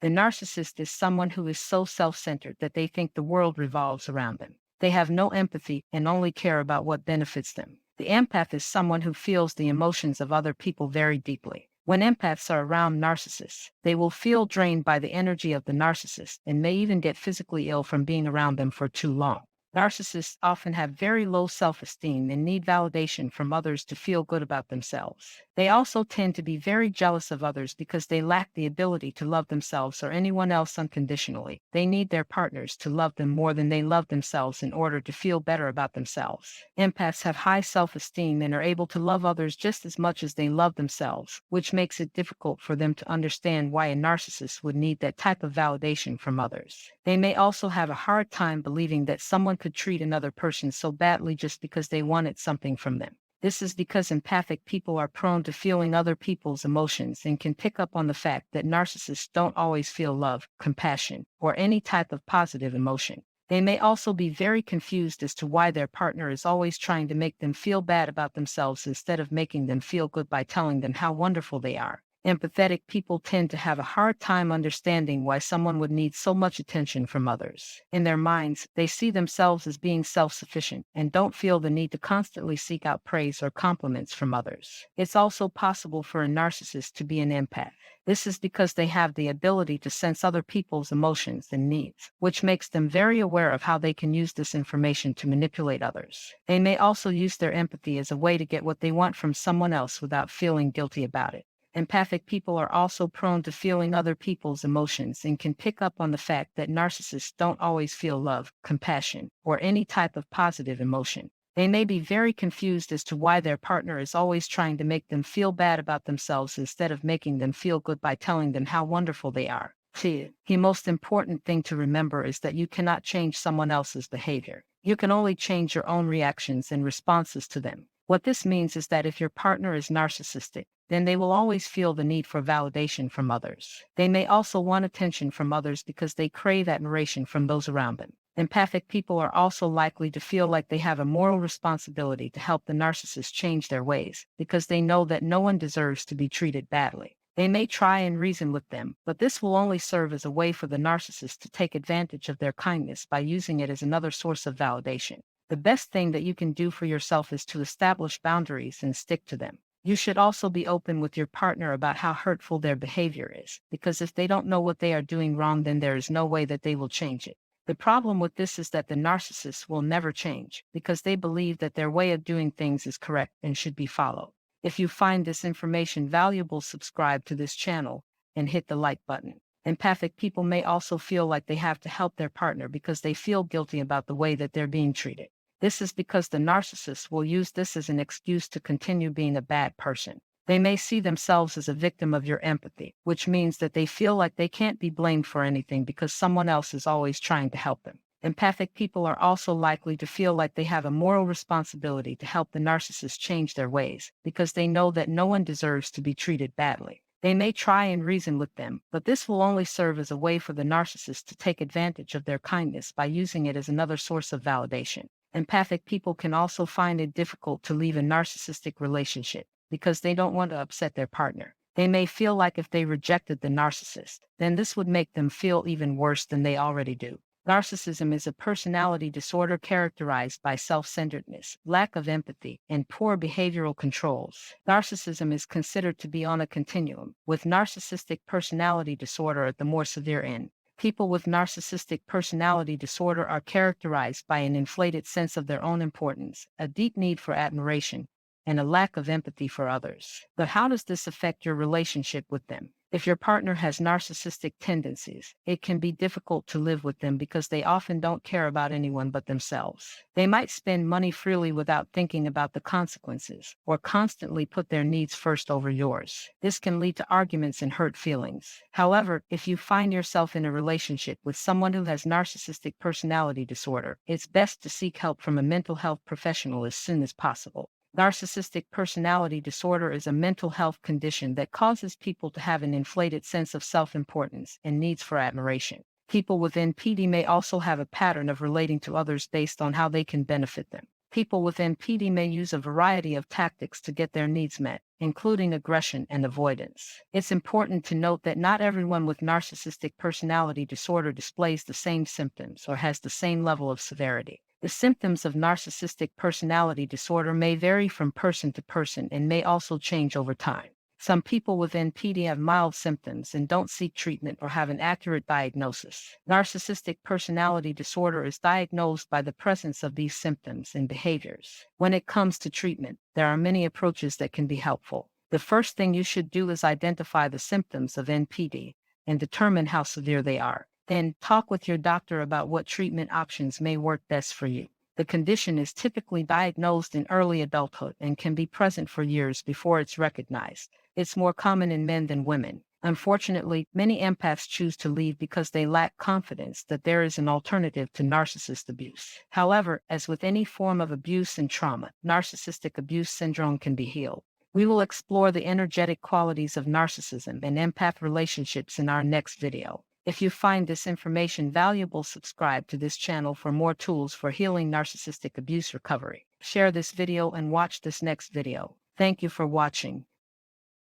The narcissist is someone who is so self-centered that they think the world revolves around them. They have no empathy and only care about what benefits them. The empath is someone who feels the emotions of other people very deeply. When empaths are around narcissists, they will feel drained by the energy of the narcissist and may even get physically ill from being around them for too long. Narcissists often have very low self-esteem and need validation from others to feel good about themselves. They also tend to be very jealous of others because they lack the ability to love themselves or anyone else unconditionally. They need their partners to love them more than they love themselves in order to feel better about themselves. Empaths have high self-esteem and are able to love others just as much as they love themselves, which makes it difficult for them to understand why a narcissist would need that type of validation from others. They may also have a hard time believing that someone could treat another person so badly just because they wanted something from them. This is because empathic people are prone to feeling other people's emotions and can pick up on the fact that narcissists don't always feel love, compassion, or any type of positive emotion. They may also be very confused as to why their partner is always trying to make them feel bad about themselves instead of making them feel good by telling them how wonderful they are. Empathetic people tend to have a hard time understanding why someone would need so much attention from others. In their minds, they see themselves as being self-sufficient and don't feel the need to constantly seek out praise or compliments from others. It's also possible for a narcissist to be an empath. This is because they have the ability to sense other people's emotions and needs, which makes them very aware of how they can use this information to manipulate others. They may also use their empathy as a way to get what they want from someone else without feeling guilty about it. Empathic people are also prone to feeling other people's emotions and can pick up on the fact that narcissists don't always feel love, compassion, or any type of positive emotion. They may be very confused as to why their partner is always trying to make them feel bad about themselves instead of making them feel good by telling them how wonderful they are. The most important thing to remember is that you cannot change someone else's behavior. You can only change your own reactions and responses to them. What this means is that if your partner is narcissistic, then they will always feel the need for validation from others. They may also want attention from others because they crave admiration from those around them. Empathic people are also likely to feel like they have a moral responsibility to help the narcissist change their ways, because they know that no one deserves to be treated badly. They may try and reason with them, but this will only serve as a way for the narcissist to take advantage of their kindness by using it as another source of validation. The best thing that you can do for yourself is to establish boundaries and stick to them. You should also be open with your partner about how hurtful their behavior is, because if they don't know what they are doing wrong, then there is no way that they will change it. The problem with this is that the narcissist will never change, because they believe that their way of doing things is correct and should be followed. If you find this information valuable, subscribe to this channel and hit the like button. Empathic people may also feel like they have to help their partner because they feel guilty about the way that they're being treated. This is because the narcissist will use this as an excuse to continue being a bad person. They may see themselves as a victim of your empathy, which means that they feel like they can't be blamed for anything because someone else is always trying to help them. Empathic people are also likely to feel like they have a moral responsibility to help the narcissist change their ways, because they know that no one deserves to be treated badly. They may try and reason with them, but this will only serve as a way for the narcissist to take advantage of their kindness by using it as another source of validation. Empathic people can also find it difficult to leave a narcissistic relationship because they don't want to upset their partner. They may feel like if they rejected the narcissist, then this would make them feel even worse than they already do. Narcissism is a personality disorder characterized by self-centeredness, lack of empathy, and poor behavioral controls. Narcissism is considered to be on a continuum, with narcissistic personality disorder at the more severe end. People with narcissistic personality disorder are characterized by an inflated sense of their own importance, a deep need for admiration, and a lack of empathy for others. But how does this affect your relationship with them? If your partner has narcissistic tendencies, it can be difficult to live with them because they often don't care about anyone but themselves. They might spend money freely without thinking about the consequences, or constantly put their needs first over yours. This can lead to arguments and hurt feelings. However, if you find yourself in a relationship with someone who has narcissistic personality disorder, it's best to seek help from a mental health professional as soon as possible. Narcissistic personality disorder is a mental health condition that causes people to have an inflated sense of self-importance and needs for admiration. People with NPD may also have a pattern of relating to others based on how they can benefit them. People with NPD may use a variety of tactics to get their needs met, including aggression and avoidance. It's important to note that not everyone with narcissistic personality disorder displays the same symptoms or has the same level of severity. The symptoms of narcissistic personality disorder may vary from person to person and may also change over time. Some people with NPD have mild symptoms and don't seek treatment or have an accurate diagnosis. Narcissistic personality disorder is diagnosed by the presence of these symptoms and behaviors. When it comes to treatment, there are many approaches that can be helpful. The first thing you should do is identify the symptoms of NPD and determine how severe they are. Then talk with your doctor about what treatment options may work best for you. The condition is typically diagnosed in early adulthood and can be present for years before it's recognized. It's more common in men than women. Unfortunately, many empaths choose to leave because they lack confidence that there is an alternative to narcissist abuse. However, as with any form of abuse and trauma, narcissistic abuse syndrome can be healed. We will explore the energetic qualities of narcissism and empath relationships in our next video. If you find this information valuable, subscribe to this channel for more tools for healing narcissistic abuse recovery. Share this video and watch this next video. Thank you for watching.